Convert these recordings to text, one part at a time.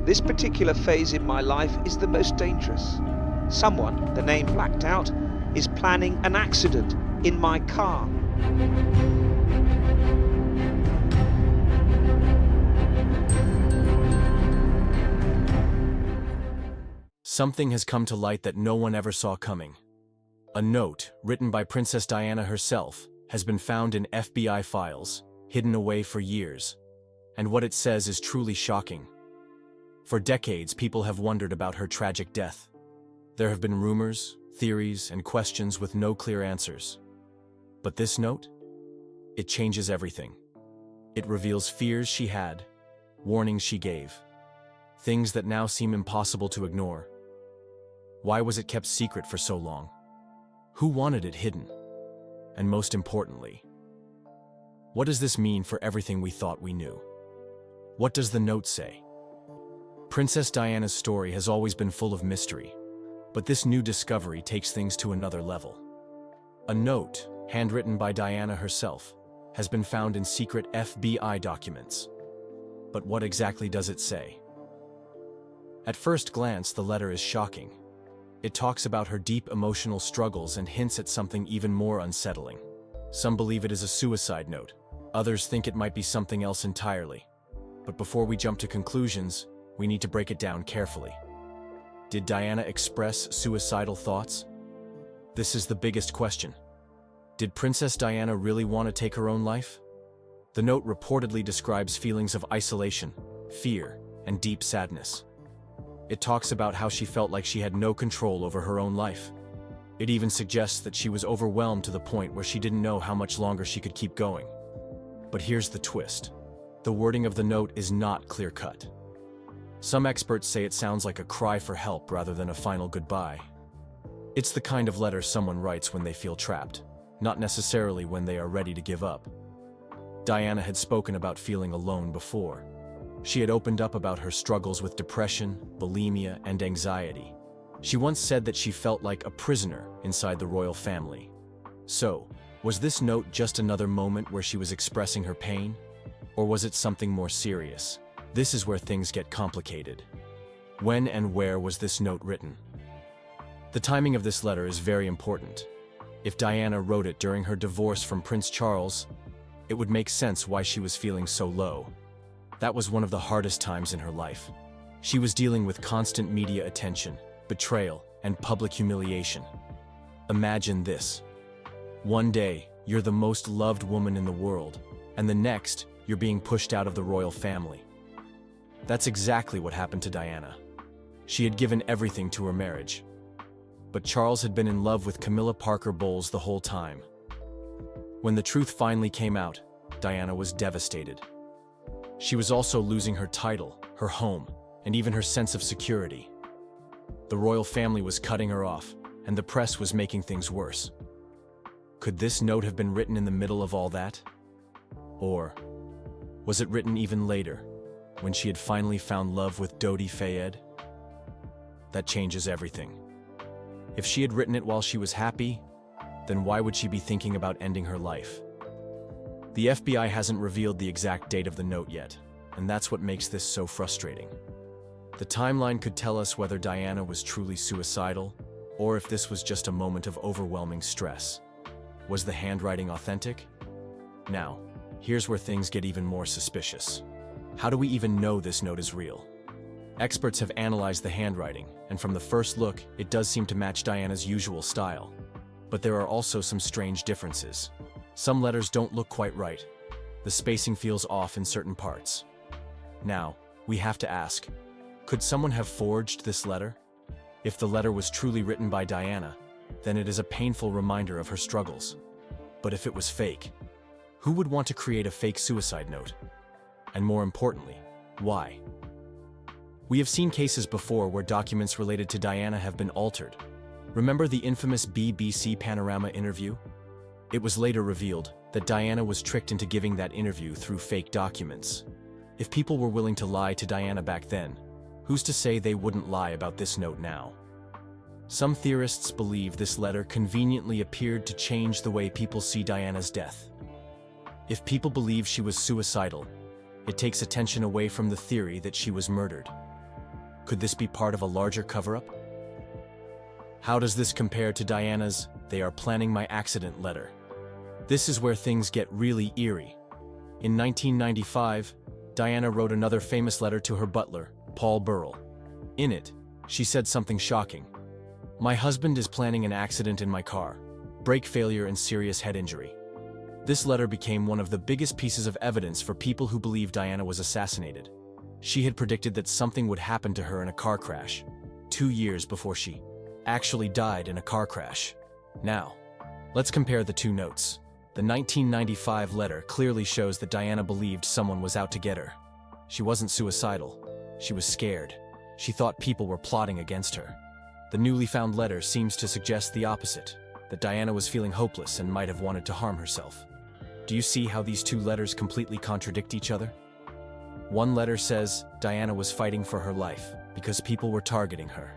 This particular phase in my life is the most dangerous. Someone, the name blacked out, is planning an accident in my car. Something has come to light that no one ever saw coming. A note, written by Princess Diana herself, has been found in FBI files, hidden away for years. And what it says is truly shocking. For decades, people have wondered about her tragic death. There have been rumors, theories, and questions with no clear answers. But this note? It changes everything. It reveals fears she had, warnings she gave, things that now seem impossible to ignore. Why was it kept secret for so long? Who wanted it hidden? And most importantly, what does this mean for everything we thought we knew? What does the note say? Princess Diana's story has always been full of mystery, but this new discovery takes things to another level. A note, handwritten by Diana herself, has been found in secret FBI documents. But what exactly does it say? At first glance, the letter is shocking. It talks about her deep emotional struggles and hints at something even more unsettling. Some believe it is a suicide note. Others think it might be something else entirely. But before we jump to conclusions, we need to break it down carefully. Did Diana express suicidal thoughts? This is the biggest question. Did Princess Diana really want to take her own life? The note reportedly describes feelings of isolation, fear, and deep sadness. It talks about how she felt like she had no control over her own life. It even suggests that she was overwhelmed to the point where she didn't know how much longer she could keep going. But here's the twist. The wording of the note is not clear-cut. Some experts say it sounds like a cry for help rather than a final goodbye. It's the kind of letter someone writes when they feel trapped, not necessarily when they are ready to give up. Diana had spoken about feeling alone before. She had opened up about her struggles with depression, bulimia, and anxiety. She once said that she felt like a prisoner inside the royal family. So, was this note just another moment where she was expressing her pain? Or was it something more serious? This is where things get complicated. When and where was this note written? The timing of this letter is very important. If Diana wrote it during her divorce from Prince Charles, it would make sense why she was feeling so low. That was one of the hardest times in her life. She was dealing with constant media attention, betrayal, and public humiliation. Imagine this. One day, you're the most loved woman in the world, and the next, you're being pushed out of the royal family. That's exactly what happened to Diana. She had given everything to her marriage. But Charles had been in love with Camilla Parker Bowles the whole time. When the truth finally came out, Diana was devastated. She was also losing her title, her home, and even her sense of security. The royal family was cutting her off, and the press was making things worse. Could this note have been written in the middle of all that? Or was it written even later, when she had finally found love with Dodi Fayed? That changes everything. If she had written it while she was happy, then why would she be thinking about ending her life? The FBI hasn't revealed the exact date of the note yet, and that's what makes this so frustrating. The timeline could tell us whether Diana was truly suicidal, or if this was just a moment of overwhelming stress. Was the handwriting authentic? Now, here's where things get even more suspicious. How do we even know this note is real? Experts have analyzed the handwriting, and from the first look, it does seem to match Diana's usual style. But there are also some strange differences. Some letters don't look quite right. The spacing feels off in certain parts. Now, we have to ask, could someone have forged this letter? If the letter was truly written by Diana, then it is a painful reminder of her struggles. But if it was fake, who would want to create a fake suicide note? And more importantly, why? We have seen cases before where documents related to Diana have been altered. Remember the infamous BBC Panorama interview? It was later revealed that Diana was tricked into giving that interview through fake documents. If people were willing to lie to Diana back then, who's to say they wouldn't lie about this note now? Some theorists believe this letter conveniently appeared to change the way people see Diana's death. If people believe she was suicidal, it takes attention away from the theory that she was murdered. Could this be part of a larger cover-up? How does this compare to Diana's "they are planning my accident" letter? This is where things get really eerie. In 1995, Diana wrote another famous letter to her butler, Paul Burrell. In it, she said something shocking. "My husband is planning an accident in my car, brake failure and serious head injury." This letter became one of the biggest pieces of evidence for people who believe Diana was assassinated. She had predicted that something would happen to her in a car crash, 2 years before she actually died in a car crash. Now, let's compare the two notes. The 1995 letter clearly shows that Diana believed someone was out to get her. She wasn't suicidal. She was scared. She thought people were plotting against her. The newly found letter seems to suggest the opposite, that Diana was feeling hopeless and might have wanted to harm herself. Do you see how these two letters completely contradict each other? One letter says Diana was fighting for her life because people were targeting her.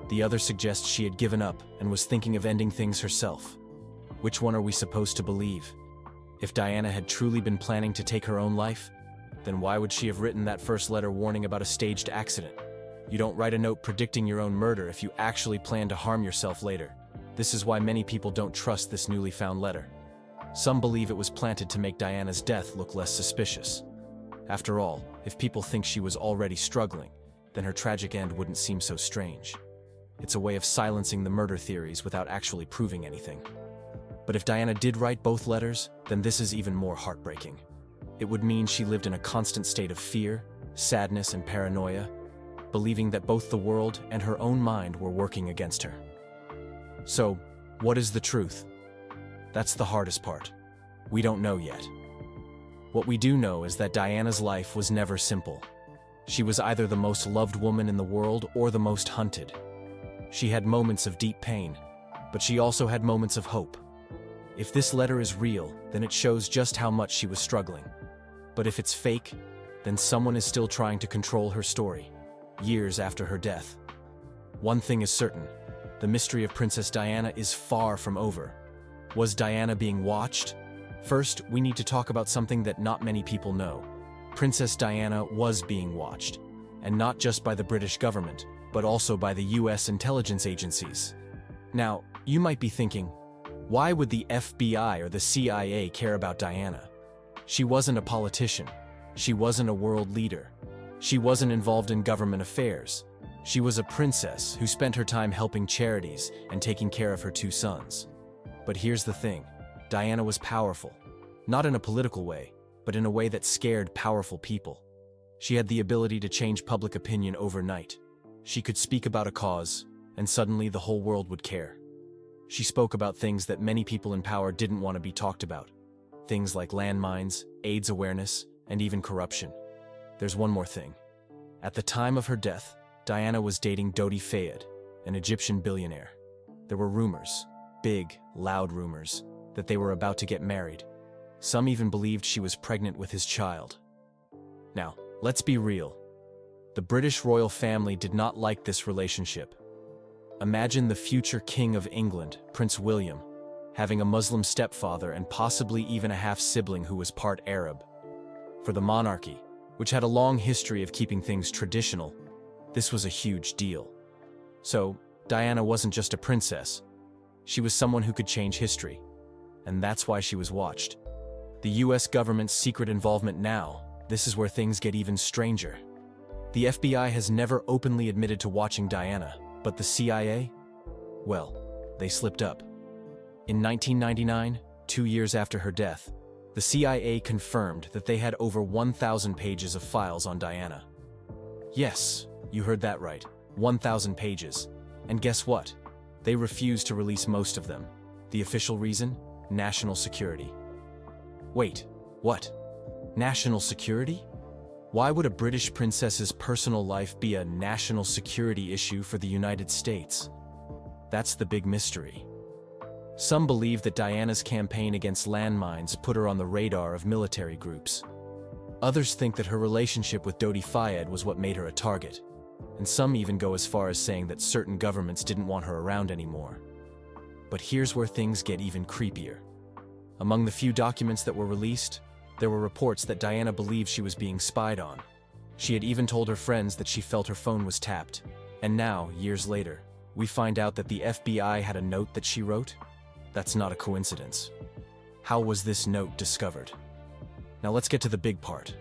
The other suggests she had given up and was thinking of ending things herself. Which one are we supposed to believe? If Diana had truly been planning to take her own life, then why would she have written that first letter warning about a staged accident? You don't write a note predicting your own murder if you actually plan to harm yourself later. This is why many people don't trust this newly found letter. Some believe it was planted to make Diana's death look less suspicious. After all, if people think she was already struggling, then her tragic end wouldn't seem so strange. It's a way of silencing the murder theories without actually proving anything. But if Diana did write both letters, then this is even more heartbreaking. It would mean she lived in a constant state of fear, sadness, and paranoia, believing that both the world and her own mind were working against her. So, what is the truth? That's the hardest part. We don't know yet. What we do know is that Diana's life was never simple. She was either the most loved woman in the world or the most hunted. She had moments of deep pain, but she also had moments of hope. If this letter is real, then it shows just how much she was struggling. But if it's fake, then someone is still trying to control her story, years after her death. One thing is certain, the mystery of Princess Diana is far from over. Was Diana being watched? First, we need to talk about something that not many people know. Princess Diana was being watched, and not just by the British government, but also by the US intelligence agencies. Now, you might be thinking, why would the FBI or the CIA care about Diana? She wasn't a politician. She wasn't a world leader. She wasn't involved in government affairs. She was a princess who spent her time helping charities and taking care of her 2 sons. But here's the thing, Diana was powerful. Not in a political way, but in a way that scared powerful people. She had the ability to change public opinion overnight. She could speak about a cause, and suddenly the whole world would care. She spoke about things that many people in power didn't want to be talked about. Things like landmines, AIDS awareness, and even corruption. There's one more thing. At the time of her death, Diana was dating Dodi Fayed, an Egyptian billionaire. There were rumors, big, loud rumors, that they were about to get married. Some even believed she was pregnant with his child. Now, let's be real. The British royal family did not like this relationship. Imagine the future King of England, Prince William, having a Muslim stepfather and possibly even a half-sibling who was part Arab. For the monarchy, which had a long history of keeping things traditional, this was a huge deal. So, Diana wasn't just a princess. She was someone who could change history. And that's why she was watched. The US government's secret involvement now, this is where things get even stranger. The FBI has never openly admitted to watching Diana, but the CIA? Well, they slipped up. In 1999, 2 years after her death, the CIA confirmed that they had over 1,000 pages of files on Diana. Yes, you heard that right, 1,000 pages. And guess what? They refused to release most of them. The official reason? National security. Wait, what? National security? Why would a British princess's personal life be a national security issue for the United States? That's the big mystery. Some believe that Diana's campaign against landmines put her on the radar of military groups. Others think that her relationship with Dodi Fayed was what made her a target. And some even go as far as saying that certain governments didn't want her around anymore. But here's where things get even creepier. Among the few documents that were released, there were reports that Diana believed she was being spied on. She had even told her friends that she felt her phone was tapped. And now, years later, we find out that the FBI had a note that she wrote? That's not a coincidence. How was this note discovered? Now let's get to the big part.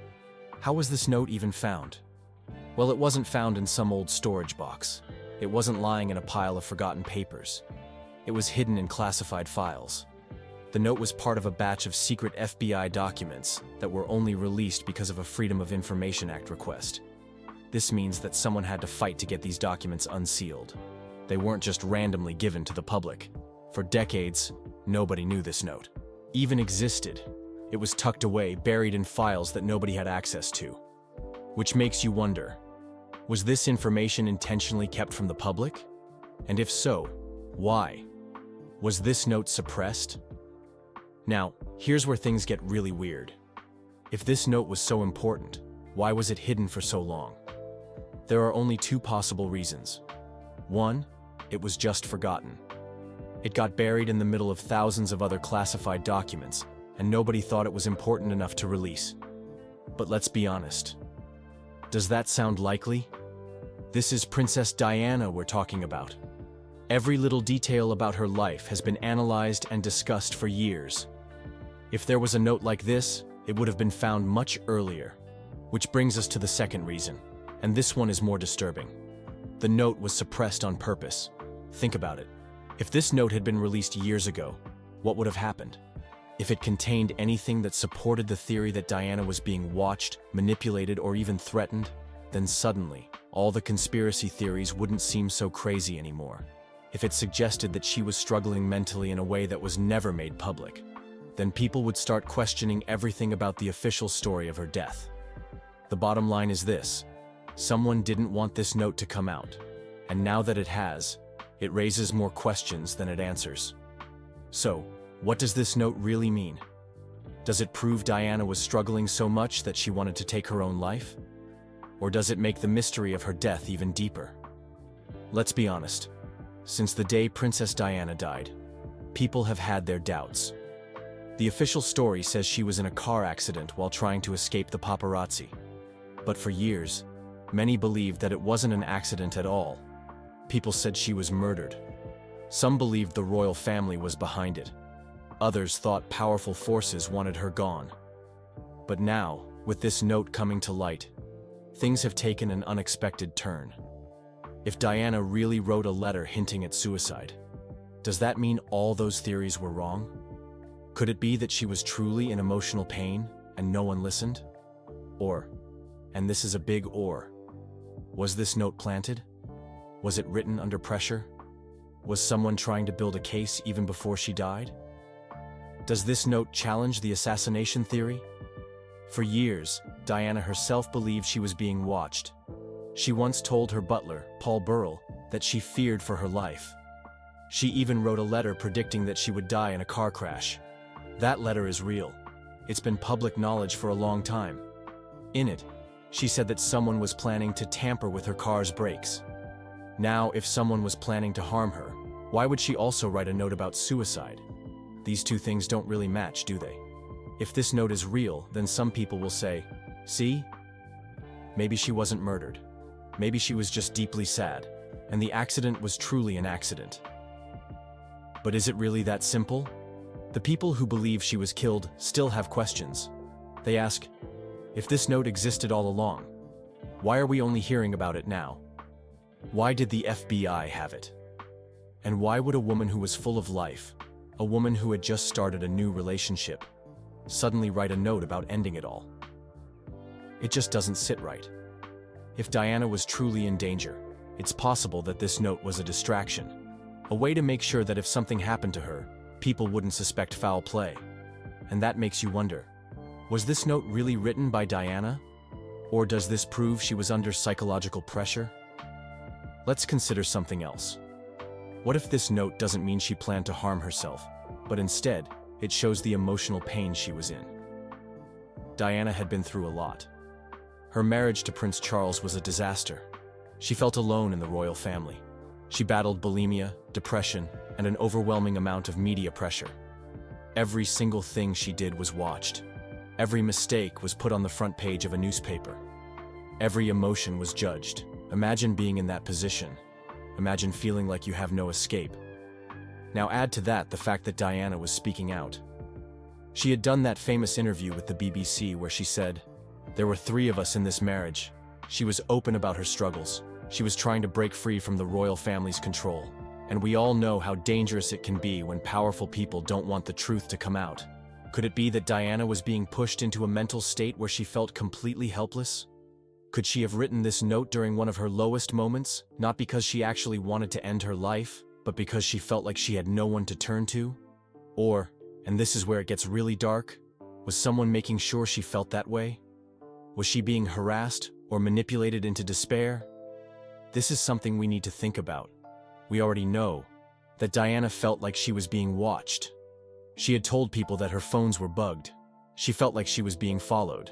How was this note even found? Well, it wasn't found in some old storage box. It wasn't lying in a pile of forgotten papers. It was hidden in classified files. The note was part of a batch of secret FBI documents that were only released because of a Freedom of Information Act request. This means that someone had to fight to get these documents unsealed. They weren't just randomly given to the public. For decades, nobody knew this note even existed. It was tucked away, buried in files that nobody had access to. Which makes you wonder, was this information intentionally kept from the public? And if so, why? Was this note suppressed? Now, here's where things get really weird. If this note was so important, why was it hidden for so long? There are only two possible reasons. One, it was just forgotten. It got buried in the middle of thousands of other classified documents, and nobody thought it was important enough to release. But let's be honest. Does that sound likely? This is Princess Diana we're talking about. Every little detail about her life has been analyzed and discussed for years. If there was a note like this, it would have been found much earlier. Which brings us to the second reason, and this one is more disturbing. The note was suppressed on purpose. Think about it. If this note had been released years ago, what would have happened? If it contained anything that supported the theory that Diana was being watched, manipulated, or even threatened, then suddenly, all the conspiracy theories wouldn't seem so crazy anymore. If it suggested that she was struggling mentally in a way that was never made public, then people would start questioning everything about the official story of her death. The bottom line is this: someone didn't want this note to come out, and now that it has, it raises more questions than it answers. So, what does this note really mean? Does it prove Diana was struggling so much that she wanted to take her own life? Or does it make the mystery of her death even deeper? Let's be honest. Since the day Princess Diana died, people have had their doubts. The official story says she was in a car accident while trying to escape the paparazzi. But for years, many believed that it wasn't an accident at all. People said she was murdered. Some believed the royal family was behind it. Others thought powerful forces wanted her gone. But now, with this note coming to light, things have taken an unexpected turn. If Diana really wrote a letter hinting at suicide, does that mean all those theories were wrong? Could it be that she was truly in emotional pain and no one listened? Or, and this is a big or, was this note planted? Was it written under pressure? Was someone trying to build a case even before she died? Does this note challenge the assassination theory? For years, Diana herself believed she was being watched. She once told her butler, Paul Burrell, that she feared for her life. She even wrote a letter predicting that she would die in a car crash. That letter is real. It's been public knowledge for a long time. In it, she said that someone was planning to tamper with her car's brakes. Now, if someone was planning to harm her, why would she also write a note about suicide? These two things don't really match, do they? If this note is real, then some people will say, see? Maybe she wasn't murdered. Maybe she was just deeply sad, and the accident was truly an accident. But is it really that simple? The people who believe she was killed still have questions. They ask, if this note existed all along, why are we only hearing about it now? Why did the FBI have it? And why would a woman who was full of life, a woman who had just started a new relationship, suddenly write a note about ending it all? It just doesn't sit right. If Diana was truly in danger, it's possible that this note was a distraction, a way to make sure that if something happened to her, people wouldn't suspect foul play. And that makes you wonder, was this note really written by Diana? Or does this prove she was under psychological pressure? Let's consider something else. What if this note doesn't mean she planned to harm herself, but instead, it shows the emotional pain she was in? Diana had been through a lot. Her marriage to Prince Charles was a disaster. She felt alone in the royal family. She battled bulimia, depression, and an overwhelming amount of media pressure. Every single thing she did was watched. Every mistake was put on the front page of a newspaper. Every emotion was judged. Imagine being in that position. Imagine feeling like you have no escape. Now add to that the fact that Diana was speaking out. She had done that famous interview with the BBC where she said, "There were 3 of us in this marriage." She was open about her struggles. She was trying to break free from the royal family's control. And we all know how dangerous it can be when powerful people don't want the truth to come out. Could it be that Diana was being pushed into a mental state where she felt completely helpless? Could she have written this note during one of her lowest moments, not because she actually wanted to end her life, but because she felt like she had no one to turn to? Or, and this is where it gets really dark, was someone making sure she felt that way? Was she being harassed or manipulated into despair? This is something we need to think about. We already know that Diana felt like she was being watched. She had told people that her phones were bugged. She felt like she was being followed.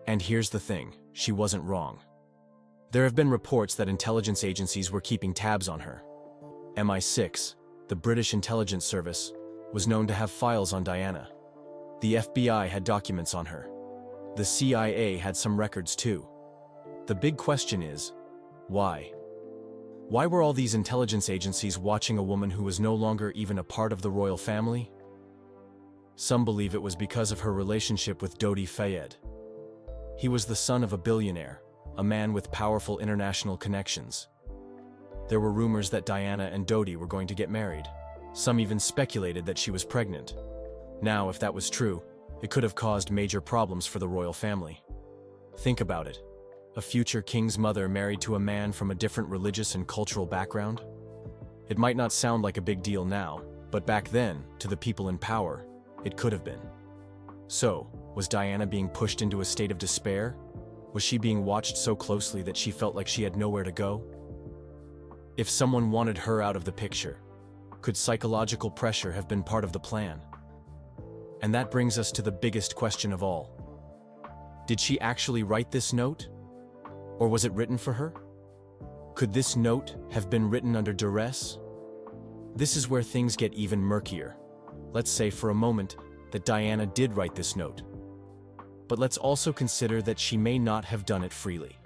And here's the thing, she wasn't wrong. There have been reports that intelligence agencies were keeping tabs on her. MI6, the British intelligence service, was known to have files on Diana. The FBI had documents on her. The CIA had some records too. The big question is, why? Why were all these intelligence agencies watching a woman who was no longer even a part of the royal family? Some believe it was because of her relationship with Dodi Fayed. He was the son of a billionaire, a man with powerful international connections. There were rumors that Diana and Dodi were going to get married. Some even speculated that she was pregnant. Now, if that was true, it could have caused major problems for the royal family. Think about it. A future king's mother married to a man from a different religious and cultural background? It might not sound like a big deal now, but back then, to the people in power, it could have been. So, was Diana being pushed into a state of despair? Was she being watched so closely that she felt like she had nowhere to go? If someone wanted her out of the picture, could psychological pressure have been part of the plan? And that brings us to the biggest question of all. Did she actually write this note? Or was it written for her? Could this note have been written under duress? This is where things get even murkier. Let's say for a moment that Diana did write this note. But let's also consider that she may not have done it freely.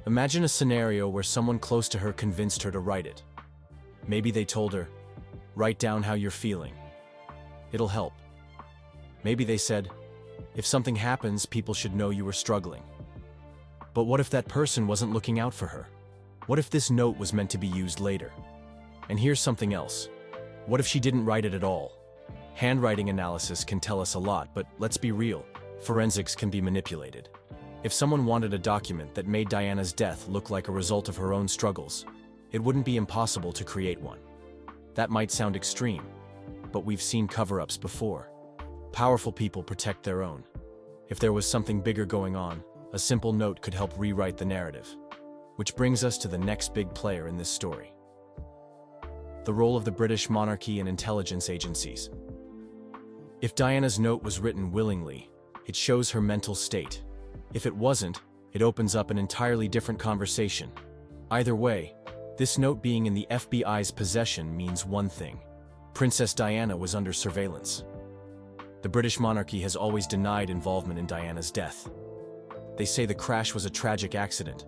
Imagine a scenario where someone close to her convinced her to write it. Maybe they told her, "Write down how you're feeling. It'll help." Maybe they said, "If something happens, people should know you were struggling." But what if that person wasn't looking out for her? What if this note was meant to be used later? And here's something else. What if she didn't write it at all? Handwriting analysis can tell us a lot, but let's be real. Forensics can be manipulated. If someone wanted a document that made Diana's death look like a result of her own struggles, it wouldn't be impossible to create one. That might sound extreme, but we've seen cover-ups before. Powerful people protect their own. If there was something bigger going on, a simple note could help rewrite the narrative. Which brings us to the next big player in this story. The role of the British monarchy and intelligence agencies. If Diana's note was written willingly, it shows her mental state. If it wasn't, it opens up an entirely different conversation. Either way, this note being in the FBI's possession means one thing. Princess Diana was under surveillance. The British monarchy has always denied involvement in Diana's death. They say the crash was a tragic accident.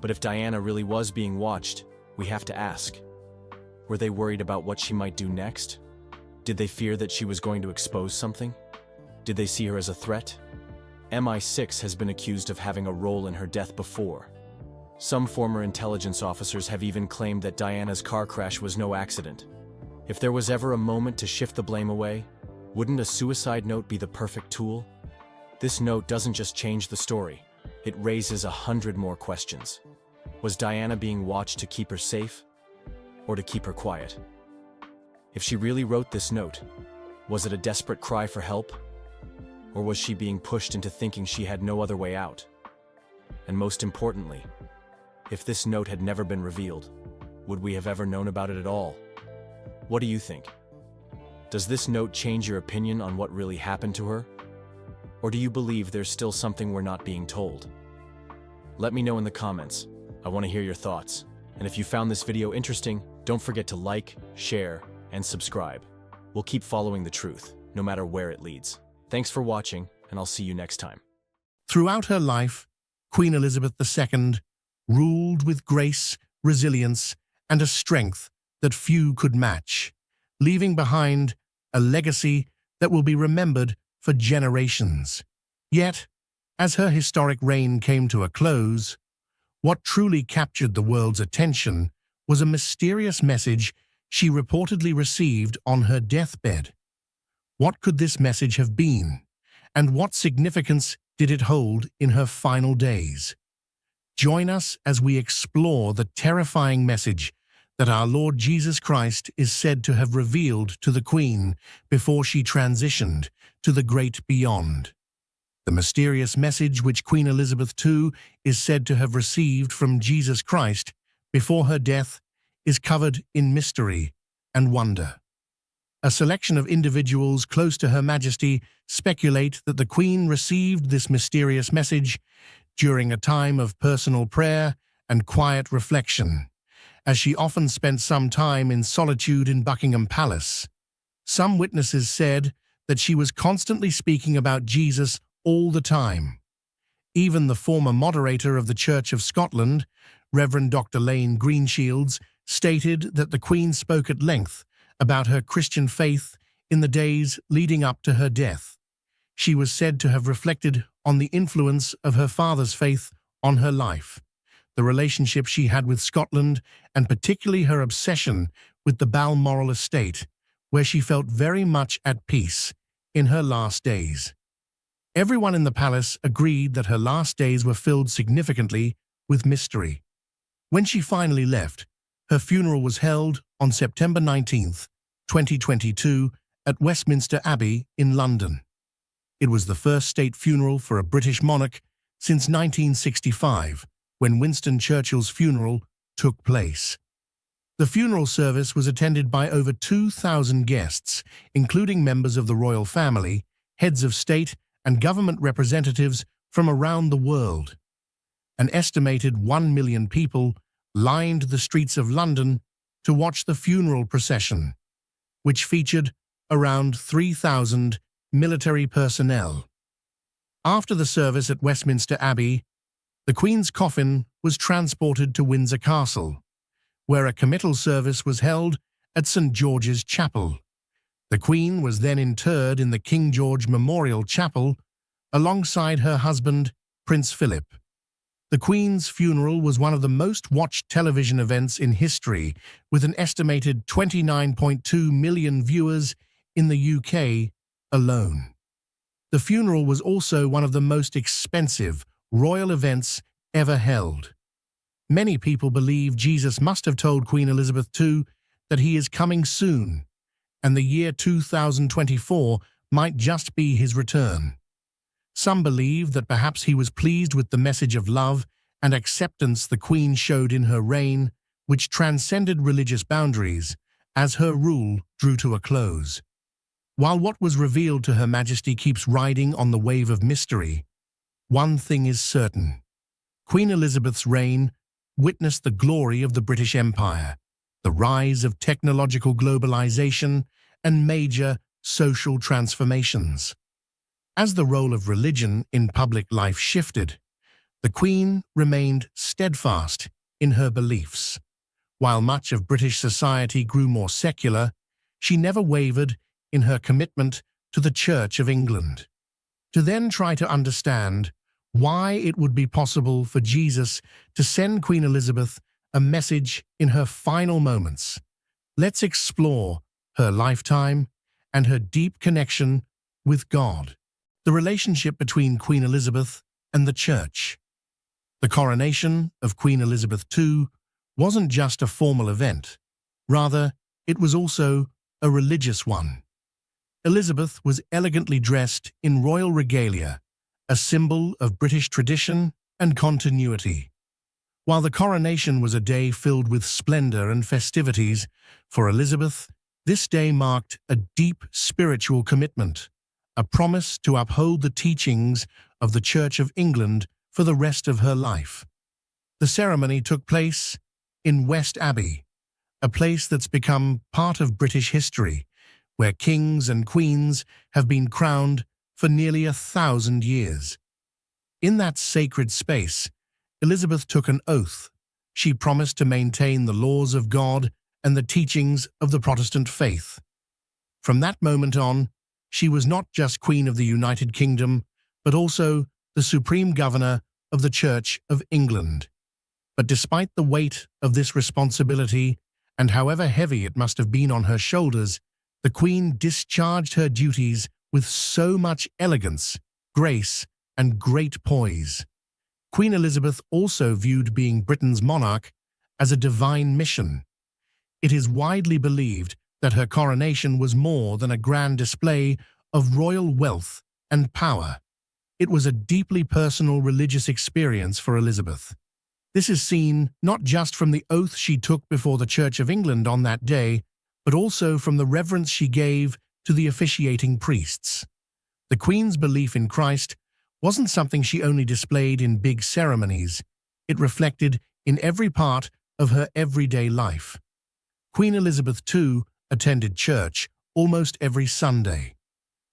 But if Diana really was being watched, we have to ask, were they worried about what she might do next? Did they fear that she was going to expose something? Did they see her as a threat? MI6 has been accused of having a role in her death before. Some former intelligence officers have even claimed that Diana's car crash was no accident. If there was ever a moment to shift the blame away, wouldn't a suicide note be the perfect tool? This note doesn't just change the story, it raises 100 more questions. Was Diana being watched to keep her safe, or to keep her quiet? If she really wrote this note, was it a desperate cry for help? Or was she being pushed into thinking she had no other way out? And most importantly, if this note had never been revealed, would we have ever known about it at all? What do you think? Does this note change your opinion on what really happened to her? Or do you believe there's still something we're not being told? Let me know in the comments. I want to hear your thoughts. And if you found this video interesting, don't forget to like, share, and subscribe. We'll keep following the truth, no matter where it leads. Thanks for watching, and I'll see you next time. Throughout her life, Queen Elizabeth II ruled with grace, resilience, and a strength that few could match, leaving behind a legacy that will be remembered for generations. Yet, as her historic reign came to a close, what truly captured the world's attention was a mysterious message she reportedly received on her deathbed. What could this message have been, and what significance did it hold in her final days? Join us as we explore the terrifying message that our Lord Jesus Christ is said to have revealed to the Queen before she transitioned to the great beyond. The mysterious message which Queen Elizabeth II is said to have received from Jesus Christ before her death is covered in mystery and wonder. A selection of individuals close to Her Majesty speculate that the Queen received this mysterious message during a time of personal prayer and quiet reflection, as she often spent some time in solitude in Buckingham Palace. Some witnesses said that she was constantly speaking about Jesus all the time. Even the former moderator of the Church of Scotland, Reverend Dr. Lane Greenshields, stated that the Queen spoke at length about her Christian faith in the days leading up to her death. She was said to have reflected on the influence of her father's faith on her life, the relationship she had with Scotland, and particularly her obsession with the Balmoral estate, where she felt very much at peace in her last days. Everyone in the palace agreed that her last days were filled significantly with mystery. When she finally left, her funeral was held on September 19, 2022, at Westminster Abbey in London. It was the first state funeral for a British monarch since 1965, when Winston Churchill's funeral took place. The funeral service was attended by over 2,000 guests, including members of the royal family, heads of state, and government representatives from around the world. An estimated 1 million people lined the streets of London to watch the funeral procession, which featured around 3,000 military personnel. After the service at Westminster Abbey, the Queen's coffin was transported to Windsor Castle, where a committal service was held at St. George's Chapel. The Queen was then interred in the King George Memorial Chapel alongside her husband, Prince Philip. The Queen's funeral was one of the most watched television events in history, with an estimated 29.2 million viewers in the UK alone. The funeral was also one of the most expensive royal events ever held. Many people believe Jesus must have told Queen Elizabeth II that he is coming soon, and the year 2024 might just be his return. Some believe that perhaps he was pleased with the message of love and acceptance the Queen showed in her reign, which transcended religious boundaries as her rule drew to a close. While what was revealed to Her Majesty keeps riding on the wave of mystery, one thing is certain. Queen Elizabeth's reign witnessed the glory of the British Empire, the rise of technological globalization, and major social transformations. As the role of religion in public life shifted, the Queen remained steadfast in her beliefs. While much of British society grew more secular, she never wavered in her commitment to the Church of England. To then try to understand why it would be possible for Jesus to send Queen Elizabeth a message in her final moments, let's explore her lifetime and her deep connection with God. The relationship between Queen Elizabeth and the Church. The coronation of Queen Elizabeth II wasn't just a formal event. Rather, it was also a religious one. Elizabeth was elegantly dressed in royal regalia, a symbol of British tradition and continuity. While the coronation was a day filled with splendor and festivities, for Elizabeth, this day marked a deep spiritual commitment, a promise to uphold the teachings of the Church of England for the rest of her life. The ceremony took place in West Abbey, a place that's become part of British history, where kings and queens have been crowned for nearly 1,000 years. In that sacred space, Elizabeth took an oath. She promised to maintain the laws of God and the teachings of the Protestant faith. From that moment on, she was not just Queen of the United Kingdom, but also the Supreme Governor of the Church of England. But despite the weight of this responsibility, and however heavy it must have been on her shoulders, the Queen discharged her duties with so much elegance, grace, and great poise. Queen Elizabeth also viewed being Britain's monarch as a divine mission. It is widely believed that her coronation was more than a grand display of royal wealth and power. It was a deeply personal religious experience for Elizabeth. This is seen not just from the oath she took before the Church of England on that day, but also from the reverence she gave to the officiating priests. The Queen's belief in Christ wasn't something she only displayed in big ceremonies. It reflected in every part of her everyday life. Queen Elizabeth II attended church almost every Sunday.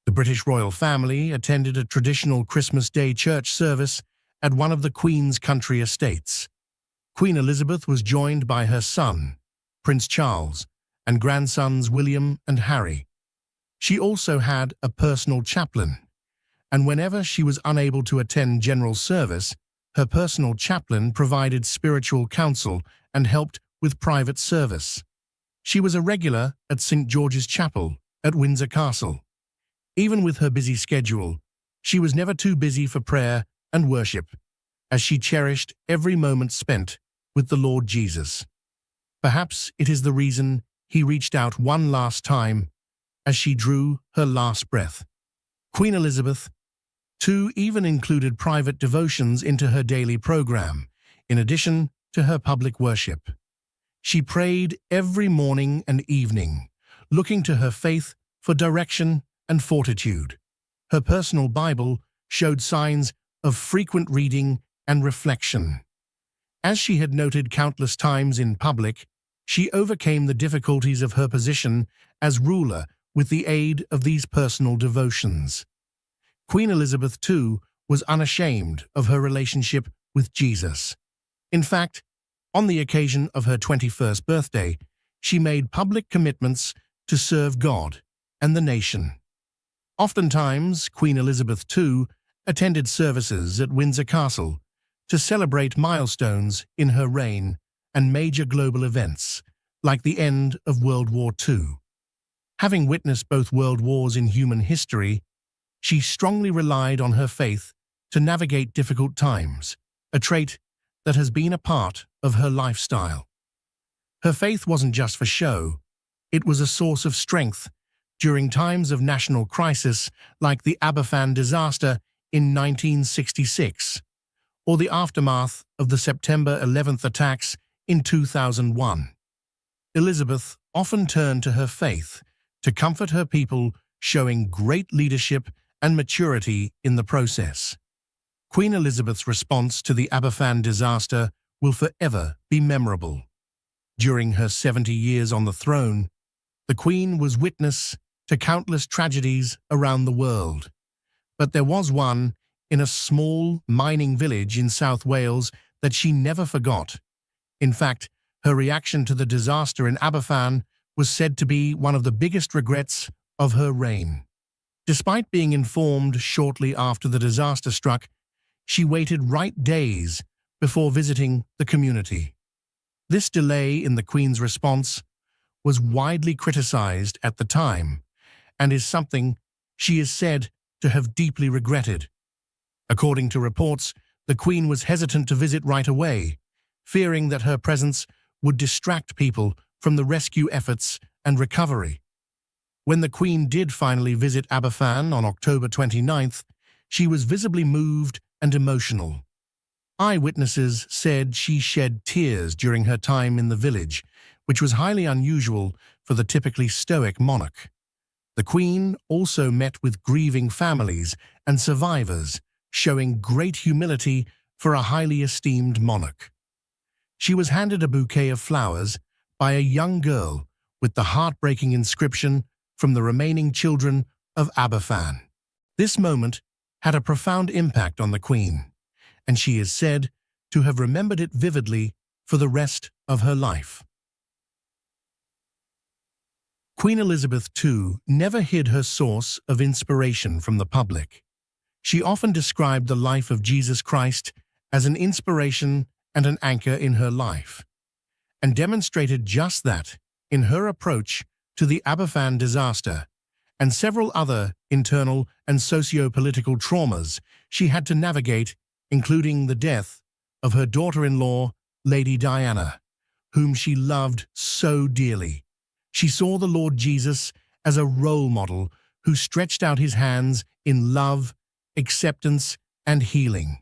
The British royal family attended a traditional Christmas Day church service at one of the Queen's country estates. Queen Elizabeth was joined by her son, Prince Charles, and grandsons William and Harry. She also had a personal chaplain, and whenever she was unable to attend general service, her personal chaplain provided spiritual counsel and helped with private service. She was a regular at St. George's Chapel at Windsor Castle. Even with her busy schedule, she was never too busy for prayer and worship, as she cherished every moment spent with the Lord Jesus. Perhaps it is the reason he reached out one last time as she drew her last breath. Queen Elizabeth II even included private devotions into her daily program, in addition to her public worship. She prayed every morning and evening, looking to her faith for direction and fortitude. Her personal Bible showed signs of frequent reading and reflection. As she had noted countless times in public, she overcame the difficulties of her position as ruler with the aid of these personal devotions. Queen Elizabeth II was unashamed of her relationship with Jesus. In fact, on the occasion of her 21st birthday, she made public commitments to serve God and the nation. Oftentimes, Queen Elizabeth II attended services at Windsor Castle to celebrate milestones in her reign and major global events, like the end of World War II. Having witnessed both world wars in human history, she strongly relied on her faith to navigate difficult times, a trait that has been a part of her lifestyle. Her faith wasn't just for show, it was a source of strength during times of national crisis like the Aberfan disaster in 1966, or the aftermath of the September 11th attacks in 2001. Elizabeth often turned to her faith to comfort her people, showing great leadership and maturity in the process. Queen Elizabeth's response to the Aberfan disaster will forever be memorable. During her 70 years on the throne, the Queen was witness to countless tragedies around the world. But there was one in a small mining village in South Wales that she never forgot. In fact, her reaction to the disaster in Aberfan was said to be one of the biggest regrets of her reign. Despite being informed shortly after the disaster struck, she waited right days before visiting the community. This delay in the Queen's response was widely criticized at the time and is something she is said to have deeply regretted. According to reports, the Queen was hesitant to visit right away, fearing that her presence would distract people from the rescue efforts and recovery. When the Queen did finally visit Aberfan on October 29th, she was visibly moved and emotional. Eyewitnesses said she shed tears during her time in the village, which was highly unusual for the typically stoic monarch. The Queen also met with grieving families and survivors, showing great humility for a highly esteemed monarch. She was handed a bouquet of flowers by a young girl with the heartbreaking inscription "From the remaining children of Aberfan." This moment had a profound impact on the Queen. and she is said to have remembered it vividly for the rest of her life. Queen Elizabeth II never hid her source of inspiration from the public. She often described the life of Jesus Christ as an inspiration and an anchor in her life, and demonstrated just that in her approach to the Aberfan disaster and several other internal and socio-political traumas she had to navigate, including the death of her daughter-in-law, Lady Diana, whom she loved so dearly. She saw the Lord Jesus as a role model who stretched out his hands in love, acceptance, and healing.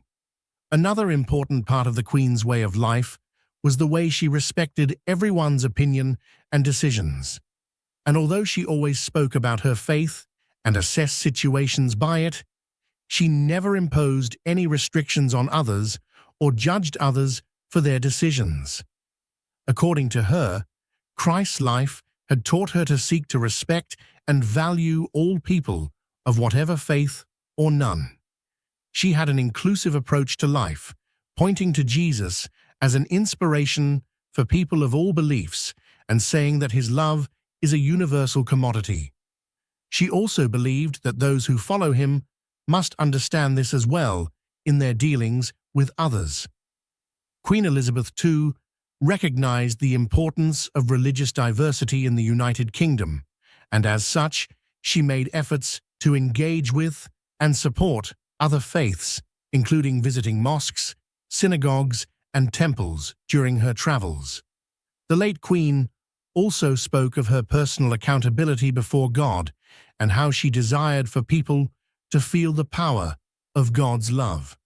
Another important part of the Queen's way of life was the way she respected everyone's opinion and decisions. And although she always spoke about her faith and assessed situations by it, she never imposed any restrictions on others or judged others for their decisions. According to her, Christ's life had taught her to seek to respect and value all people of whatever faith or none. She had an inclusive approach to life, pointing to Jesus as an inspiration for people of all beliefs and saying that his love is a universal commodity. She also believed that those who follow him must understand this as well in their dealings with others. Queen Elizabeth II recognized the importance of religious diversity in the United Kingdom, and as such, she made efforts to engage with and support other faiths, including visiting mosques, synagogues, and temples during her travels. The late Queen also spoke of her personal accountability before God and how she desired for people to feel the power of God's love.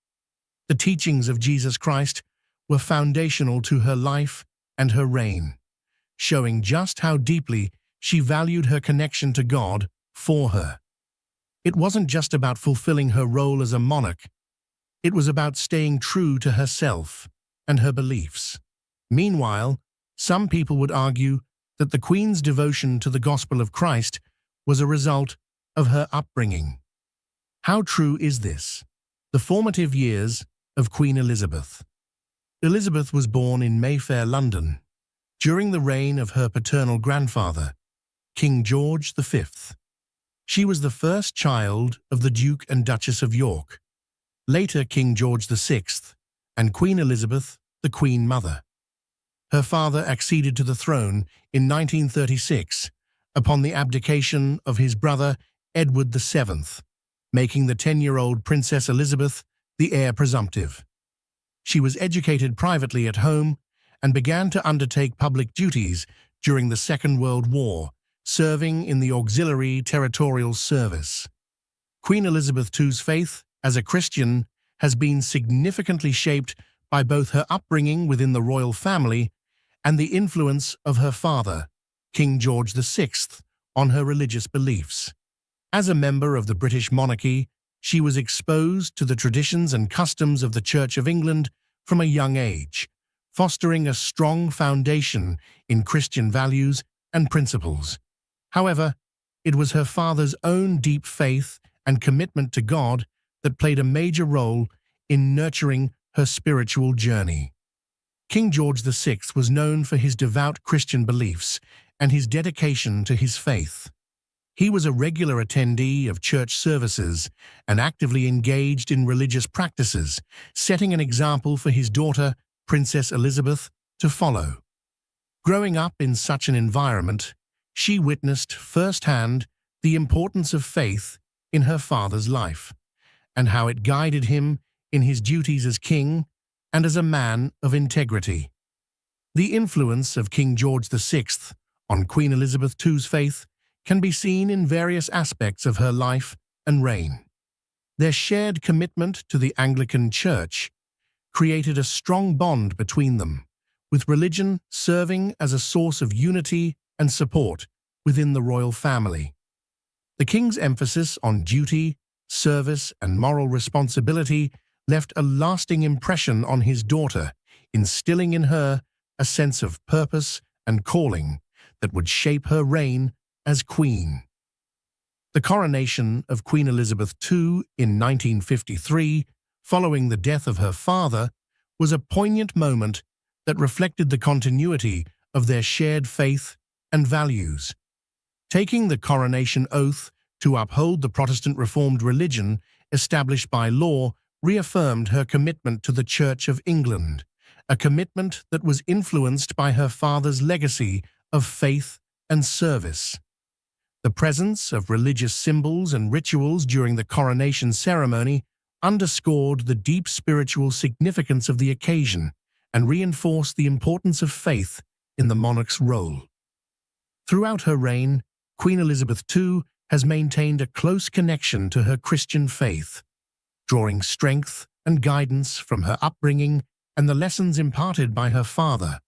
The teachings of Jesus Christ were foundational to her life and her reign, showing just how deeply she valued her connection to God for her. It wasn't just about fulfilling her role as a monarch, it was about staying true to herself and her beliefs. Meanwhile, some people would argue that the Queen's devotion to the gospel of Christ was a result of her upbringing. How true is this? The formative years of Queen Elizabeth. Elizabeth was born in Mayfair, London, during the reign of her paternal grandfather, King George V. She was the first child of the Duke and Duchess of York, later King George VI, and Queen Elizabeth, the Queen Mother. Her father acceded to the throne in 1936 upon the abdication of his brother Edward VII, making the 10-year-old Princess Elizabeth the heir presumptive. She was educated privately at home and began to undertake public duties during the Second World War, serving in the Auxiliary Territorial Service. Queen Elizabeth II's faith as a Christian has been significantly shaped by both her upbringing within the royal family and the influence of her father, King George VI, on her religious beliefs. As a member of the British monarchy, she was exposed to the traditions and customs of the Church of England from a young age, fostering a strong foundation in Christian values and principles. However, it was her father's own deep faith and commitment to God that played a major role in nurturing her spiritual journey. King George VI was known for his devout Christian beliefs and his dedication to his faith. He was a regular attendee of church services and actively engaged in religious practices, setting an example for his daughter, Princess Elizabeth, to follow. Growing up in such an environment, she witnessed firsthand the importance of faith in her father's life and how it guided him in his duties as king and as a man of integrity. The influence of King George VI on Queen Elizabeth II's faith can be seen in various aspects of her life and reign. Their shared commitment to the Anglican Church created a strong bond between them, with religion serving as a source of unity and support within the royal family. The king's emphasis on duty, service, and moral responsibility left a lasting impression on his daughter, instilling in her a sense of purpose and calling that would shape her reign as queen. The coronation of Queen Elizabeth II in 1953 following the death of her father was a poignant moment that reflected the continuity of their shared faith and values. Taking the coronation oath to uphold the Protestant Reformed religion established by law reaffirmed her commitment to the Church of England, a commitment that was influenced by her father's legacy of faith and service. The presence of religious symbols and rituals during the coronation ceremony underscored the deep spiritual significance of the occasion and reinforced the importance of faith in the monarch's role. Throughout her reign, Queen Elizabeth II has maintained a close connection to her Christian faith, drawing strength and guidance from her upbringing and the lessons imparted by her father.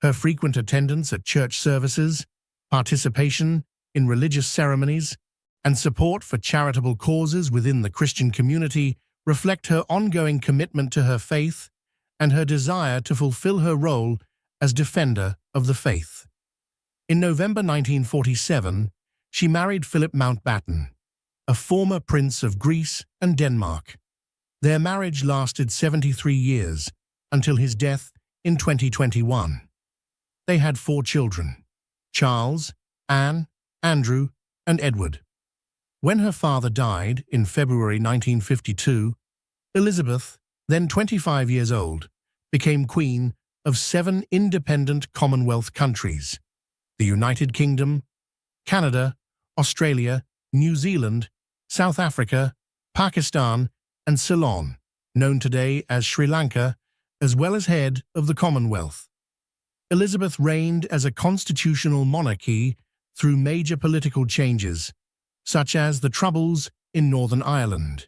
Her frequent attendance at church services, participation in religious ceremonies, and support for charitable causes within the Christian community reflect her ongoing commitment to her faith and her desire to fulfill her role as defender of the faith. In November 1947, she married Philip Mountbatten, a former prince of Greece and Denmark. Their marriage lasted 73 years until his death in 2021. They had 4 children: Charles, Anne, Andrew, and Edward. When her father died in February 1952, Elizabeth, then 25 years old, became queen of 7 independent Commonwealth countries: the United Kingdom, Canada, Australia, New Zealand, South Africa, Pakistan, and Ceylon, known today as Sri Lanka, as well as head of the Commonwealth. Elizabeth reigned as a constitutional monarchy through major political changes, such as the Troubles in Northern Ireland.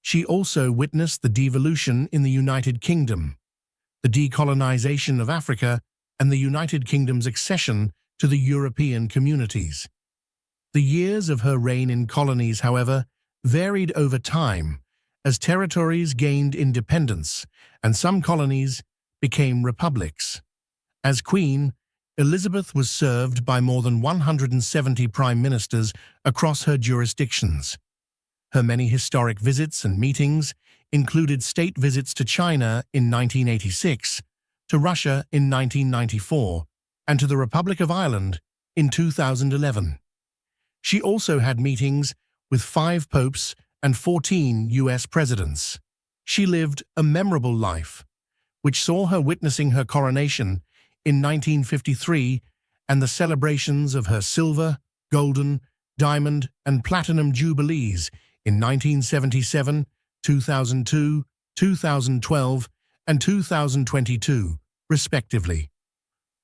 She also witnessed the devolution in the United Kingdom, the decolonization of Africa, and the United Kingdom's accession to the European communities. The years of her reign in colonies, however, varied over time as territories gained independence and some colonies became republics. As queen, Elizabeth was served by more than 170 prime ministers across her jurisdictions. Her many historic visits and meetings included state visits to China in 1986, to Russia in 1994, and to the Republic of Ireland in 2011. She also had meetings with 5 popes and 14 US presidents. She lived a memorable life, which saw her witnessing her coronation in 1953 and the celebrations of her silver, golden, diamond, and platinum jubilees in 1977, 2002, 2012, and 2022, respectively.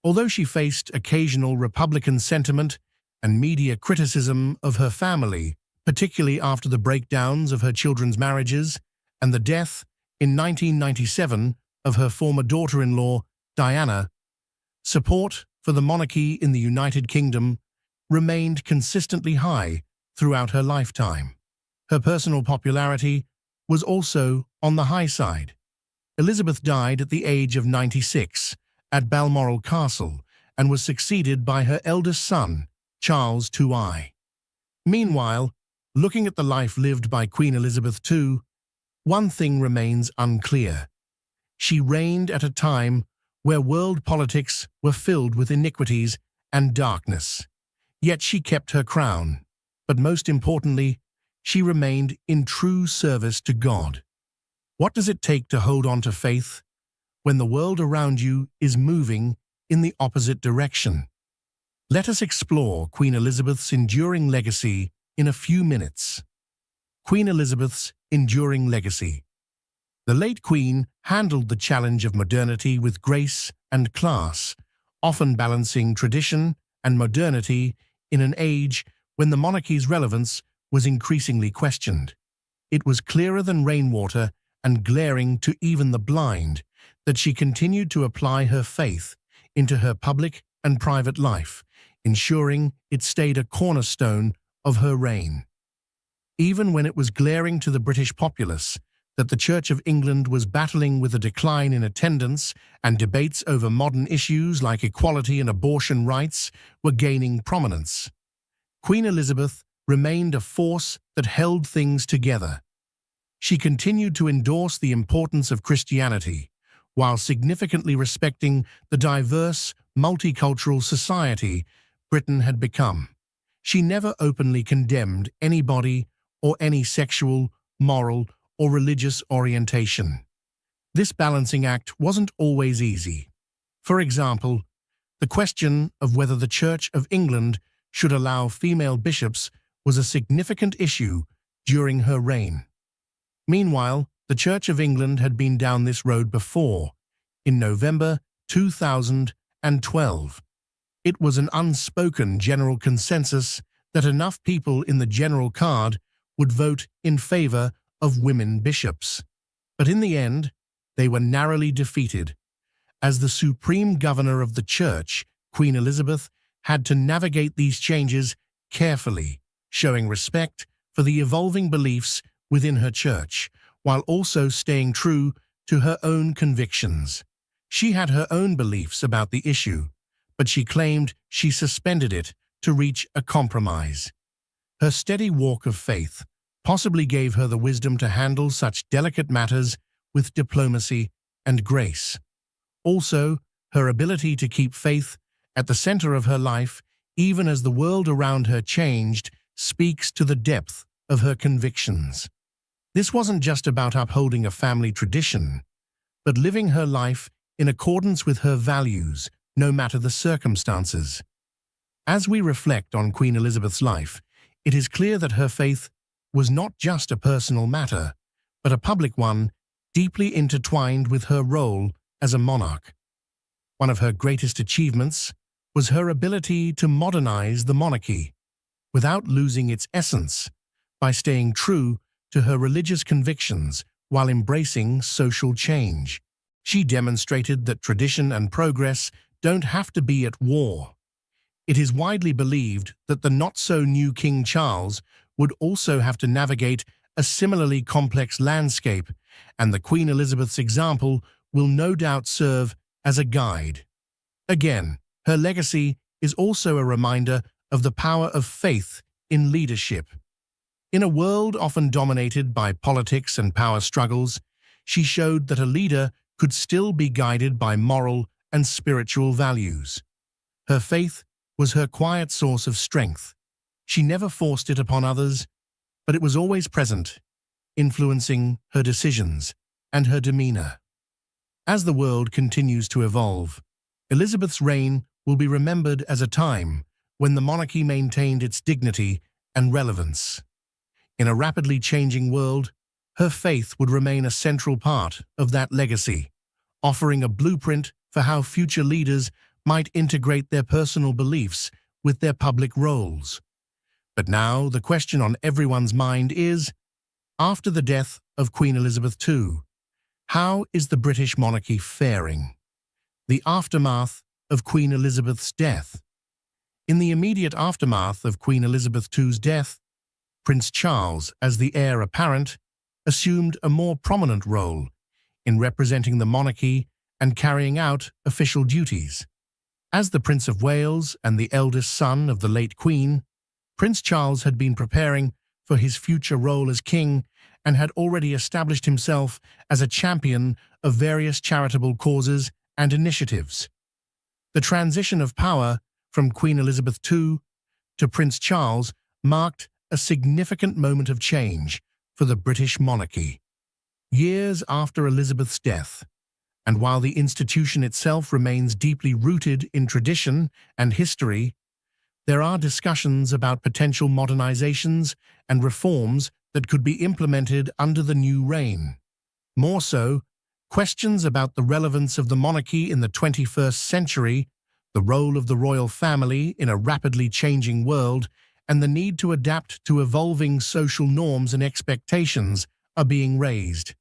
Although she faced occasional Republican sentiment and media criticism of her family, particularly after the breakdowns of her children's marriages and the death in 1997 of her former daughter-in-law, Diana, support for the monarchy in the United Kingdom remained consistently high throughout her lifetime. Her personal popularity was also on the high side. Elizabeth died at the age of 96 at Balmoral Castle and was succeeded by her eldest son, Charles II. Meanwhile, looking at the life lived by Queen Elizabeth II, one thing remains unclear. She reigned at a time where world politics were filled with iniquities and darkness. Yet she kept her crown, but most importantly, she remained in true service to God. What does it take to hold on to faith when the world around you is moving in the opposite direction? Let us explore Queen Elizabeth's enduring legacy in a few minutes. Queen Elizabeth's enduring legacy. The late Queen handled the challenge of modernity with grace and class, often balancing tradition and modernity in an age when the monarchy's relevance was increasingly questioned. It was clearer than rainwater and glaring to even the blind that she continued to apply her faith into her public and private life, ensuring it stayed a cornerstone of her reign. Even when it was glaring to the British populace that the Church of England was battling with a decline in attendance and debates over modern issues like equality and abortion rights were gaining prominence, Queen Elizabeth remained a force that held things together. she continued to endorse the importance of Christianity, while significantly respecting the diverse, multicultural society Britain had become. She never openly condemned anybody or any sexual, moral, or religious orientation. This balancing act wasn't always easy. For example, the question of whether the Church of England should allow female bishops was a significant issue during her reign. Meanwhile, the Church of England had been down this road before. In November 2012, it was an unspoken general consensus that enough people in the general card would vote in favor of women bishops. But in the end, they were narrowly defeated, as the supreme governor of the Church, Queen Elizabeth, had to navigate these changes carefully, showing respect for the evolving beliefs within her church, while also staying true to her own convictions. She had her own beliefs about the issue, but she claimed she suspended it to reach a compromise. Her steady walk of faith possibly gave her the wisdom to handle such delicate matters with diplomacy and grace. Also, her ability to keep faith at the center of her life, even as the world around her changed, speaks to the depth of her convictions. This wasn't just about upholding a family tradition, but living her life in accordance with her values, no matter the circumstances. As we reflect on Queen Elizabeth's life, it is clear that her faith was not just a personal matter, but a public one deeply intertwined with her role as a monarch. One of her greatest achievements was her ability to modernize the monarchy without losing its essence, by staying true to her religious convictions while embracing social change. She demonstrated that tradition and progress don't have to be at war. It is widely believed that the not-so-new King Charles would also have to navigate a similarly complex landscape, and the Queen Elizabeth's example will no doubt serve as a guide. Again, her legacy is also a reminder of the power of faith in leadership. In a world often dominated by politics and power struggles, she showed that a leader could still be guided by moral and spiritual values. Her faith was her quiet source of strength. She never forced it upon others, but it was always present, influencing her decisions and her demeanor. As the world continues to evolve, Elizabeth's reign will be remembered as a time when the monarchy maintained its dignity and relevance. In a rapidly changing world, her faith would remain a central part of that legacy, offering a blueprint for how future leaders might integrate their personal beliefs with their public roles. But now the question on everyone's mind is, after the death of Queen Elizabeth II, how is the British monarchy faring? The aftermath of Queen Elizabeth's death. In the immediate aftermath of Queen Elizabeth II's death, Prince Charles, as the heir apparent, assumed a more prominent role in representing the monarchy and carrying out official duties. As the Prince of Wales and the eldest son of the late Queen, Prince Charles had been preparing for his future role as king and had already established himself as a champion of various charitable causes and initiatives. The transition of power from Queen Elizabeth II to Prince Charles marked a significant moment of change for the British monarchy. Years after Elizabeth's death, and while the institution itself remains deeply rooted in tradition and history, there are discussions about potential modernizations and reforms that could be implemented under the new reign. More so, questions about the relevance of the monarchy in the 21st century, the role of the royal family in a rapidly changing world, and the need to adapt to evolving social norms and expectations are being raised.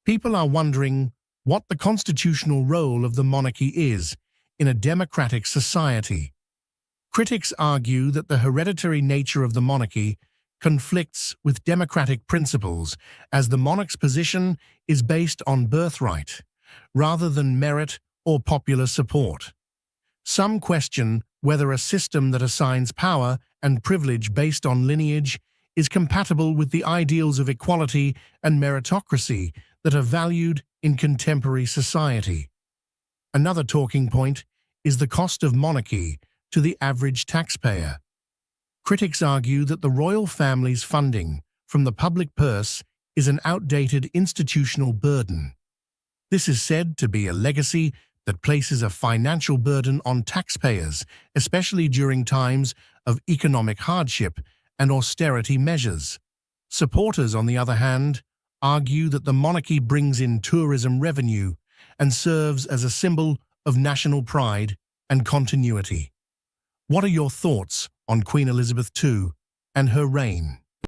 People are wondering what the constitutional role of the monarchy is in a democratic society. Critics argue that the hereditary nature of the monarchy conflicts with democratic principles, as the monarch's position is based on birthright, rather than merit or popular support. Some question whether a system that assigns power and privilege based on lineage is compatible with the ideals of equality and meritocracy that are valued in contemporary society. Another talking point is the cost of monarchy to the average taxpayer. Critics argue that the royal family's funding from the public purse is an outdated institutional burden. This is said to be a legacy that places a financial burden on taxpayers, especially during times of economic hardship and austerity measures. Supporters, on the other hand, argue that the monarchy brings in tourism revenue and serves as a symbol of national pride and continuity. What are your thoughts on Queen Elizabeth II and her reign?